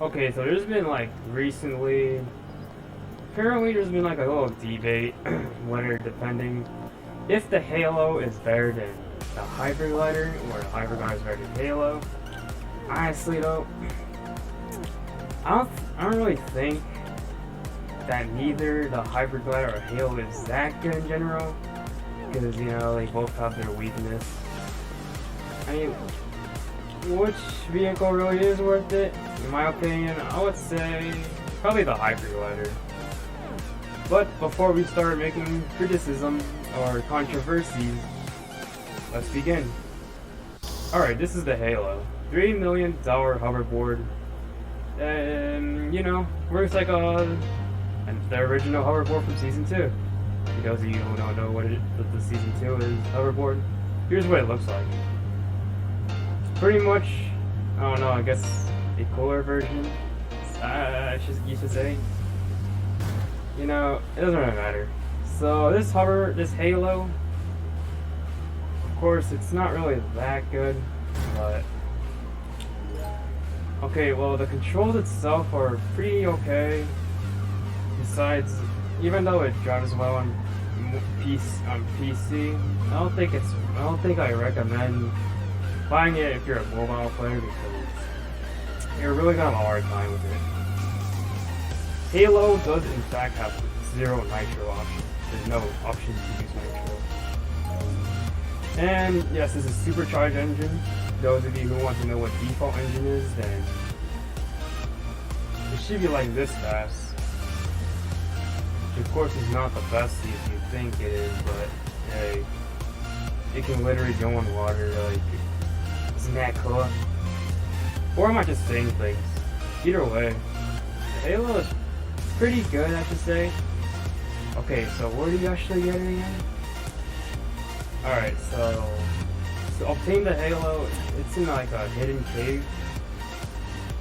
Okay, so there's been like recently, apparently there's been like a little debate whether depending if the Halo is better than the Hybrid Glider or the Hybrid Glider is better than Halo. Honestly though, I don't really think that neither the Hybrid Glider or Halo is that good in general, because you know they both have their weakness. I mean, which vehicle really is worth it? In my opinion, I would say probably the Hybrid Glider. But before we start making criticism or controversies, let's begin. Alright, this is the Halo. $3 million hoverboard. You know, works like the original hoverboard from Season 2. For those of you who don't know what the Season 2 is hoverboard, here's what it looks like. Pretty much, I don't know, I guess a cooler version, you should say. You know, it doesn't really matter. So this Halo, of course, it's not really that good, but okay, well, the controls itself are pretty okay. Besides, even though it drives well on PC, I don't think I recommend buying it if you're a mobile player because you're really gonna have a hard time with it. Halo does in fact have zero nitro options. There's no option to use nitro. And yes, this is a supercharged engine. Those of you who want to know what default engine is, then it should be like this fast. Which of course is not the best if you think it is, but hey, it can literally go on water, like, isn't that cool? Or am I just saying things? Either way, the Halo is pretty good, I should say. Okay, so where do you actually get it again? Alright, so to obtain the Halo, it's in like a hidden cave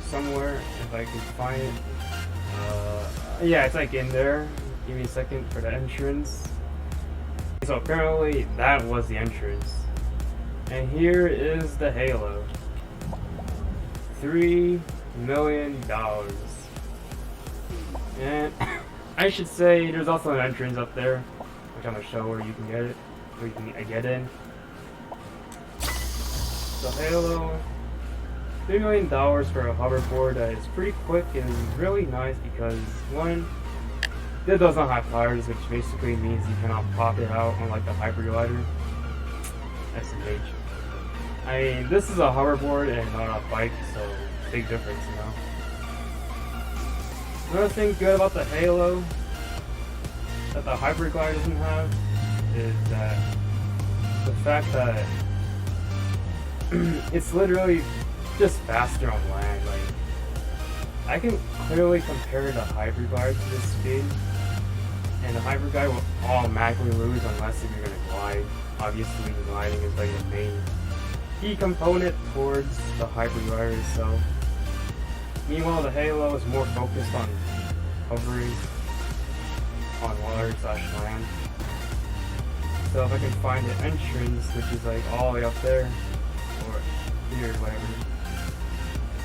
somewhere, if I can find it. Yeah, it's like in there. Give me a second for the entrance. So apparently that was the entrance. And here is the Halo. $3 million. And I should say there's also an entrance up there, which I'm gonna show where you can get it, where you can get in. So Halo, $3 million for a hoverboard that is pretty quick and really nice because one, it does not have tires, which basically means you cannot pop it out unlike the Hybrid Glider. SMH. I mean, this is a hoverboard and not a bike, so big difference, you know. Another thing good about the Halo that the Hybrid Glider doesn't have is that the fact that it's literally just faster on land. Like, I can clearly compare the Hybrid Glider to this speed, and the Hybrid Glider will automatically lose unless if you're gonna glide. Obviously, gliding is like the main key component towards the Hybrid Glider itself. Meanwhile, the Halo is more focused on hovering on water / land. So if I can find the entrance, which is like all the way up there, or here, whatever,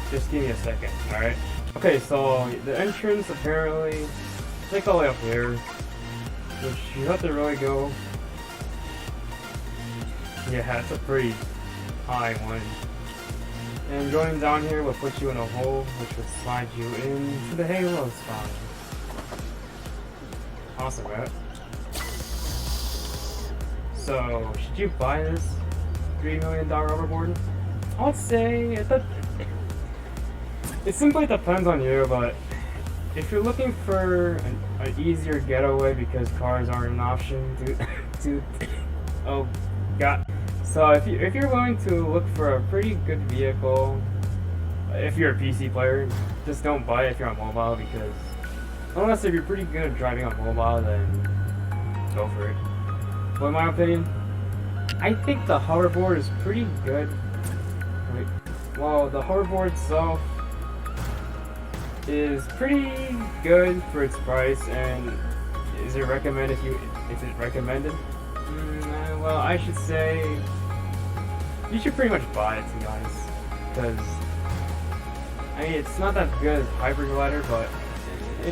just give me a second, alright? Okay, so the entrance apparently is like all the way up here, which you have to really go. Yeah, it's a pretty high one. And going down here will put you in a hole, which would slide you into the Halo spot. Awesome, right? So, should you buy this $3 million hoverboard? I would say it simply depends on you, but if you're looking for an easier getaway because cars aren't an option oh god. So if you're willing to look for a pretty good vehicle, if you're a PC player, just don't buy it if you're on mobile, because unless if you're pretty good at driving on mobile, then go for it. But in my opinion, I think the hoverboard is pretty good. Wait, well, the hoverboard itself is pretty good for its price, and is it recommended? Is it recommended? Well, I should say you should pretty much buy it, to be honest, because mean, it's not that good as Hyper Glider, but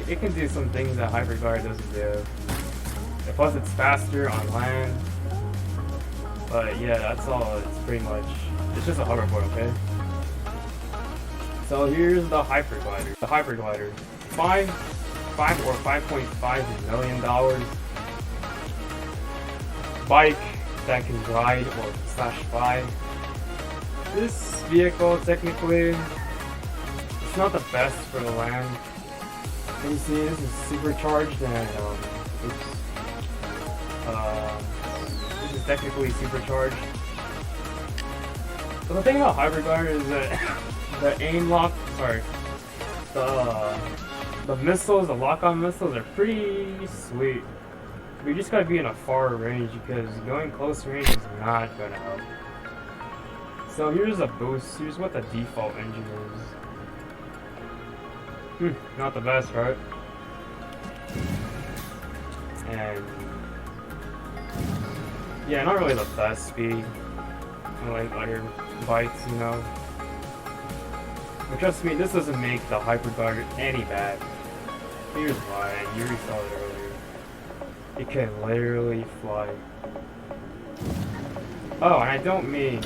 it can do some things that Hyper Glider doesn't do. And plus, it's faster on land. But yeah, that's all. It's pretty much. It's just a hoverboard, okay? So here's the Hyper Glider. The Hyper Glider, five or $5.5 million bike that can glide or /fly. This vehicle technically it's not the best for the land. You see, this is supercharged and this is technically supercharged. So the thing about Hyper Glider is that the aim lock, the missiles, the lock-on missiles are pretty sweet. But you just gotta be in a far range because going close range is not gonna help. So here's a boost. Here's what the default engine is. Not the best, right? And yeah, not really the best speed. Like other bikes, you know. But trust me, this doesn't make the Hyper Glider any bad. Here's why. You already saw it earlier. It can literally fly. Oh, and I don't mean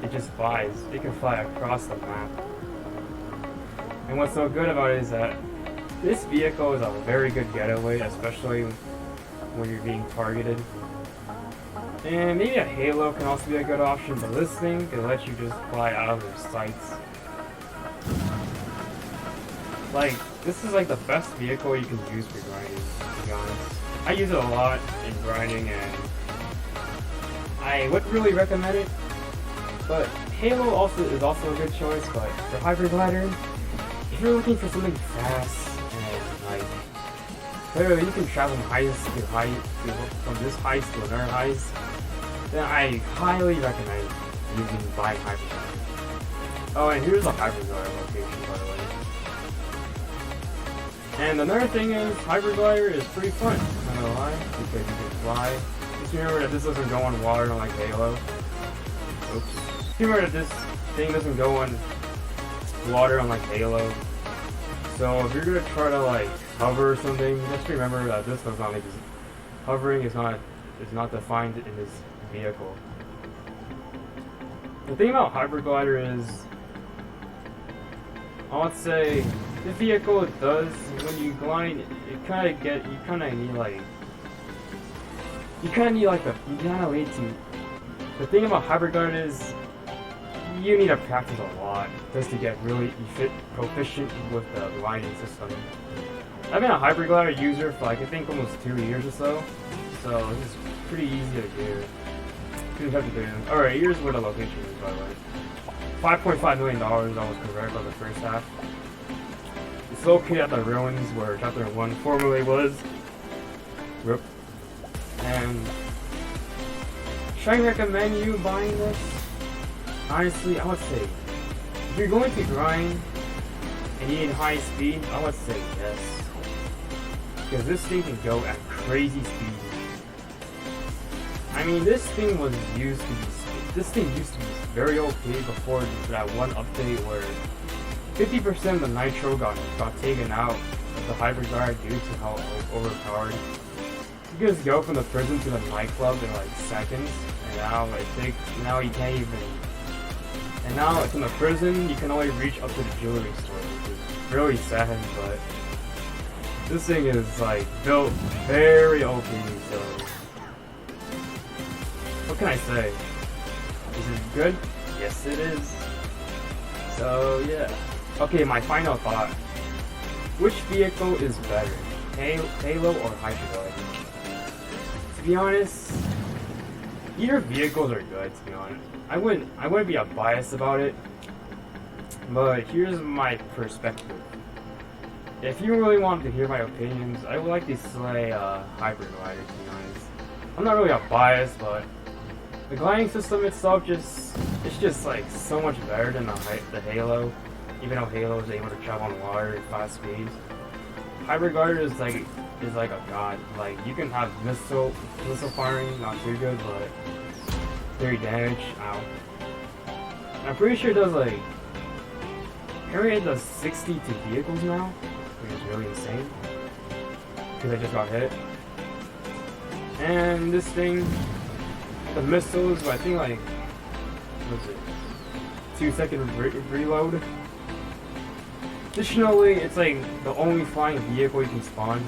it just flies. It can fly across the map. And what's so good about it is that this vehicle is a very good getaway, especially when you're being targeted. And maybe a Halo can also be a good option, but this thing can let you just fly out of their sights. Like, this is like the best vehicle you can use for grinding, to be honest. I use it a lot in grinding and I wouldn't really recommend it. But Halo also is also a good choice, but for Hyper Glider, if you're looking for something fast and like clearly you can travel from heights to height, from this height to another height, then I highly recommend buying Hyper Glider. Oh, and here's the Hyper Glider location, by the way. And another thing is, Hyper Glider is pretty fun, I'm not gonna lie, because you can fly. Just remember that this doesn't go on water like Halo. Oops. Just remember that this thing doesn't go on water unlike Halo. So if you're gonna try to like hover or something, just remember that this does not exist. Hovering is not defined in this vehicle. The thing about Hyper Glider is, I would say the vehicle does when you glide, you kind of need to. The thing about Hyper Glider is you need to practice a lot just to get really proficient with the gliding system. I've been a Hyper Glider user for like I think almost 2 years or so, so it's pretty easy to do. Alright, here's where the location is, by the way. $5.5 million, I was correct on the first half. It's located at the ruins where Chapter 1 formerly was. RIP. And should I recommend you buying this? Honestly, I would say, if you're going to grind and you need high speed, I would say yes. Because this thing can go at crazy speed. I mean, this thing used to be very OP before that one update where 50% of the nitro got taken out of the Hyper Glider due to how overpowered. You just go from the prison to the nightclub in like seconds, and now you can't even. And now from the prison, you can only reach up to the jewelry store, which is really sad, but this thing is like built very OP, so what can I say? Is it good? Yes, it is. So yeah. Okay, my final thought. Which vehicle is better, Halo or Hyper Glider? To be honest, either vehicles are good. To be honest, I wouldn't be biased about it. But here's my perspective. If you really want to hear my opinions, I would like to say Hyper Glider. To be honest, I'm not really bias, but the gliding system itself it's just like so much better than the Halo. Even though Halo is able to travel on water at fast speeds, Hyper Glider is like a god. Like you can have missile firing, not too good, but very damage. Ow. And I'm pretty sure it does like Apparently it does 62 vehicles now, which is really insane. Because I just got hit. And this thing, the missiles, I think like, what was it? 2-second reload. Additionally, it's like the only flying vehicle you can spawn,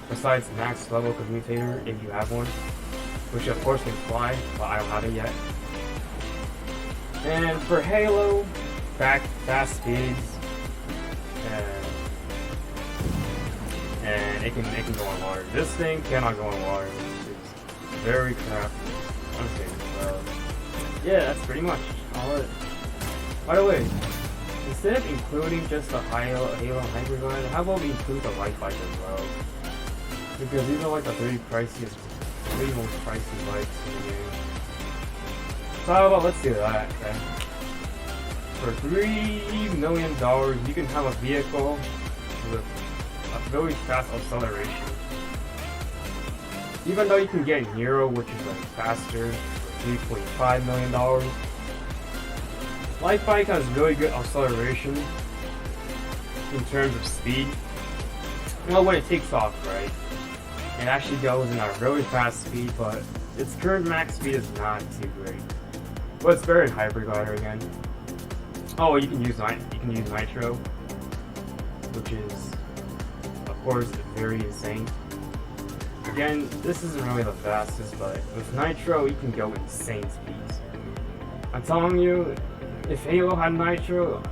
besides max level commutator if you have one, which of course can fly, but I don't have it yet. And for Halo, fast speeds, and it can go in water. This thing cannot go in water. It's very crafty. Okay, well, yeah, that's pretty much all it. By the way, instead of including just the Halo Hyper Glider, how about we include the light bike as well? Because these are like the three most pricey bikes in the game. So how about let's do that, okay? For $3 million, you can have a vehicle with a really fast acceleration. Even though you can get Nero, which is like faster, for $3.5 million. Light bike has really good acceleration in terms of speed. Well, when it takes off, right? It actually goes in a really fast speed, but its current max speed is not too great. But it's better than Hyper Glider again. Oh, you can use Nitro, which is, of course, very insane. Again, this isn't really the fastest, but with Nitro, you can go insane speeds. I'm telling you, if Halo had Nitro,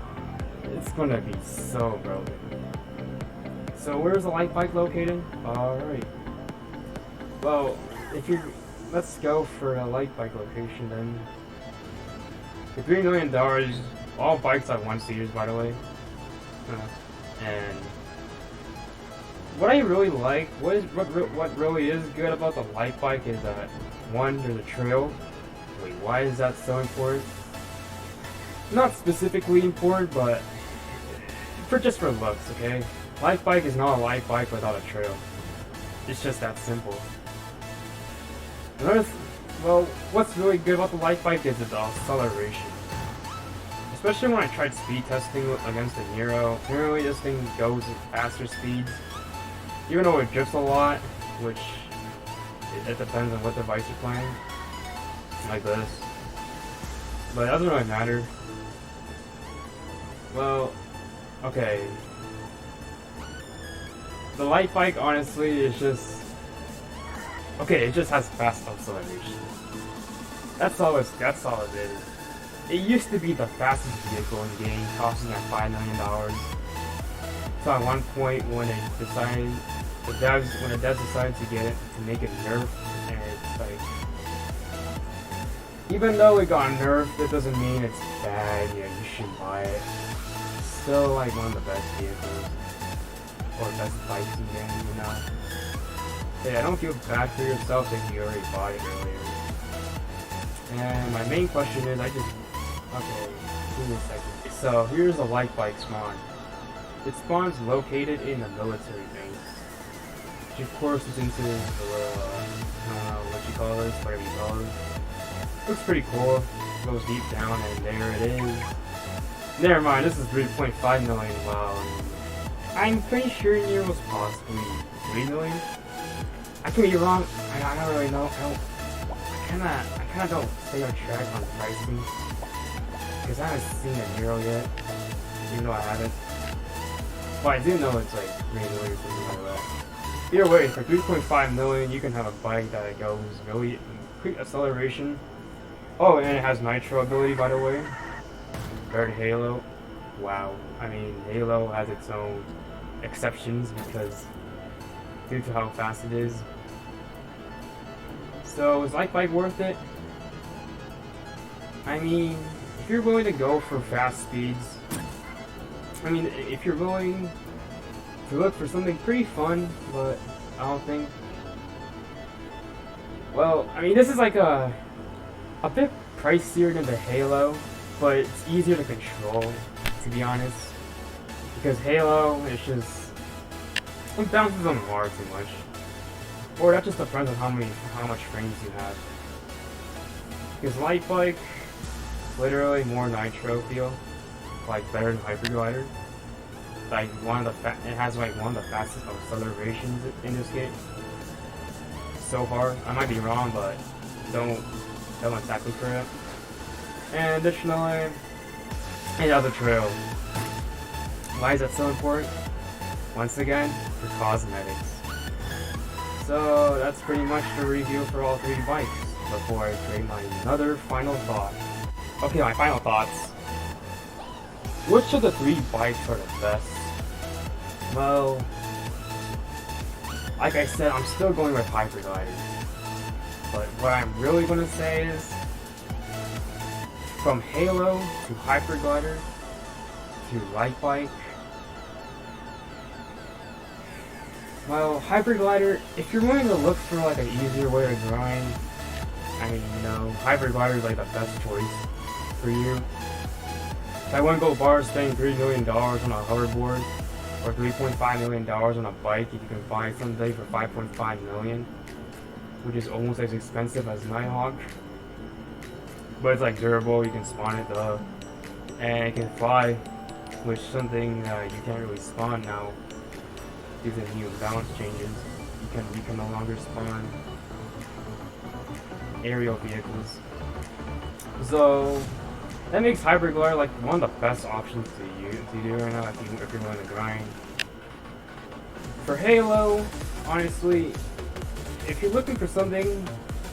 it's gonna be so broken. So where's the light bike located? Alright. Well, let's go for a light bike location then. For $3 million, all bikes are one-seaters, by the way. And what I really like, what really is good about the light bike is that, one, there's a trail. Wait, why is that so important? Not specifically important, but just for looks, okay? Light bike is not a light bike without a trail. It's just that simple. Well, what's really good about the light bike is the acceleration. Especially when I tried speed testing against the Nero. Apparently this thing goes at faster speeds. Even though it drifts a lot, which it depends on what device you're playing. Like this. But it doesn't really matter. Well, okay. The light bike, honestly, is just... Okay, it just has fast acceleration. That's all it is. It used to be the fastest vehicle in the game, costing like $5 million. So at one point, when the devs decided to get it, to make it nerfed, and it's like... Even though it got nerfed, that doesn't mean it's bad, you shouldn't buy it. It's still like one of the best vehicles. Or best bikes in the game, you know? Hey, I don't feel bad for yourself if you already bought it earlier. And my main question is, okay, give me a second. So, here's a light bike spawn. It spawns located in the military base. Which of course is into the, what you call this, whatever you call it. Looks pretty cool. It goes deep down and there it is. Never mind, this is 3.5 million, wow. I'm pretty sure Nero was possibly 3 million. I could be wrong, I don't really know. I kinda don't stay on track on pricing. Because I haven't seen a Nero yet. Even though I haven't. But I do know it's like 3 million or something like that. Either way, for 3.5 million, you can have a bike that goes really quick acceleration. Oh, and it has Nitro ability, by the way. Compared to Halo. Wow. I mean, Halo has its own exceptions because due to how fast it is. So is light bike worth it? I mean, if you're willing to go for fast speeds, I mean, if you're willing to look for something pretty fun, but I don't think. Well, I mean, this is like a bit pricier than the Halo, but it's easier to control, to be honest. Because Halo, it's just, it bounces on the bar too much. Or that just depends on how much frames you have. Because light bike, literally more Nitro feel. like better than Hyperglider. Like it has like one of the fastest accelerations in this game so far. I might be wrong, but don't attack me for it. And additionally, any other trail. Why is that so important? Once again, for cosmetics. So that's pretty much the review for all 3 bikes before I create my another final thought. Okay, my final thoughts. Which of the 3 bikes are the best? Well, like I said, I'm still going with Hyperglider. But what I'm really going to say is, from Halo to Hyperglider to Light Bike. Well, Hyperglider, if you're willing to look for like an easier way to grind, I mean, you know, Hyperglider is like the best choice for you. If I wouldn't go far spending $3 million on a hoverboard, or $3.5 million on a bike if you can buy someday for $5.5 million, which is almost as expensive as Nighthawk. But it's like durable, you can spawn it though, and it can fly, which is something you can't really spawn now due to the new balance changes. You can no longer spawn aerial vehicles. So that makes Hyperglider like one of the best options to do right now if you're willing to grind. For Halo, honestly, if you're looking for something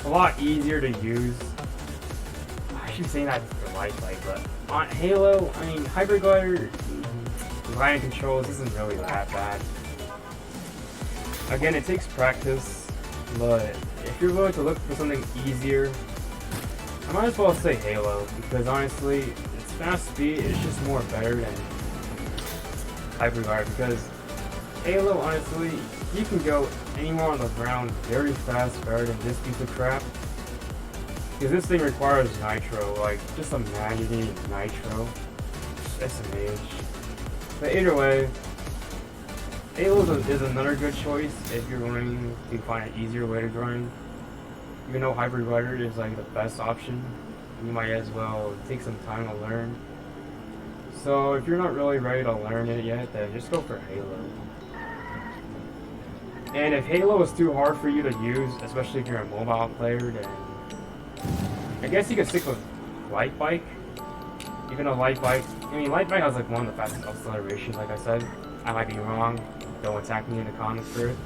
a lot easier to use, I should say that for Light Bike, but on Halo, I mean, Hyperglider grinding controls isn't really that bad. Again, it takes practice, but if you're willing to look for something easier, I might as well say Halo, because honestly, its fast speed is just more better than Hyperglider, because Halo, honestly, you can go anywhere on the ground very fast, better than this piece of crap. Because this thing requires nitro, like, just imagine nitro. SMH. But either way, Halo is another good choice if you're going to find an easier way to grind. Even though Hyperglider is like the best option, you might as well take some time to learn. So if you're not really ready to learn it yet, then just go for Halo. And if Halo is too hard for you to use, especially if you're a mobile player, then I guess you could stick with Light Bike. Even though Light Bike has like one of the fastest accelerations, like I said. I might be wrong, don't attack me in the comments for it.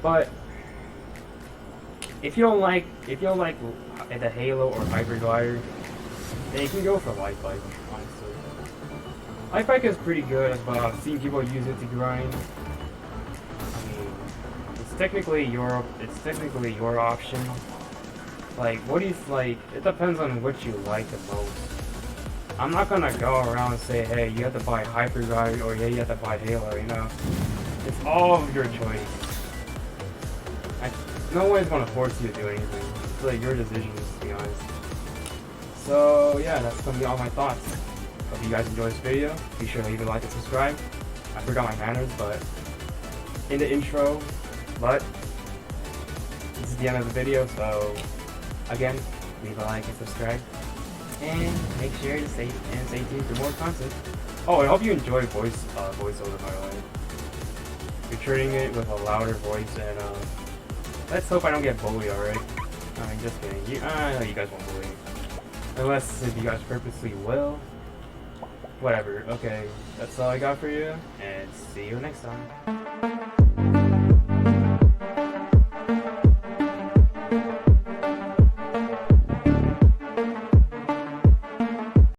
But if you don't like the Halo or Hyperglider, then you can go for Light Bike, honestly. Light Bike is pretty good, but I've seen people use it to grind. I mean, it's technically your option. Like, it depends on what you like the most. I'm not gonna go around and say, hey, you have to buy Hyperglider, or yeah, you have to buy Halo, you know? It's all of your choice. No one's gonna force you to do anything. It's like your decision, to be honest. So, yeah, that's gonna be all my thoughts. Hope you guys enjoyed this video. Be sure to leave a like and subscribe. I forgot my manners, but in the intro, but this is the end of the video, so again, leave a like and subscribe. And make sure to stay tuned for more content. Oh, I hope you enjoy voiceover, by the way. Returning it with a louder voice, and let's hope I don't get bullied, alright? I mean, just kidding. I know you guys won't bully me. Unless if you guys purposely will. Whatever. Okay, that's all I got for you, and see you next time.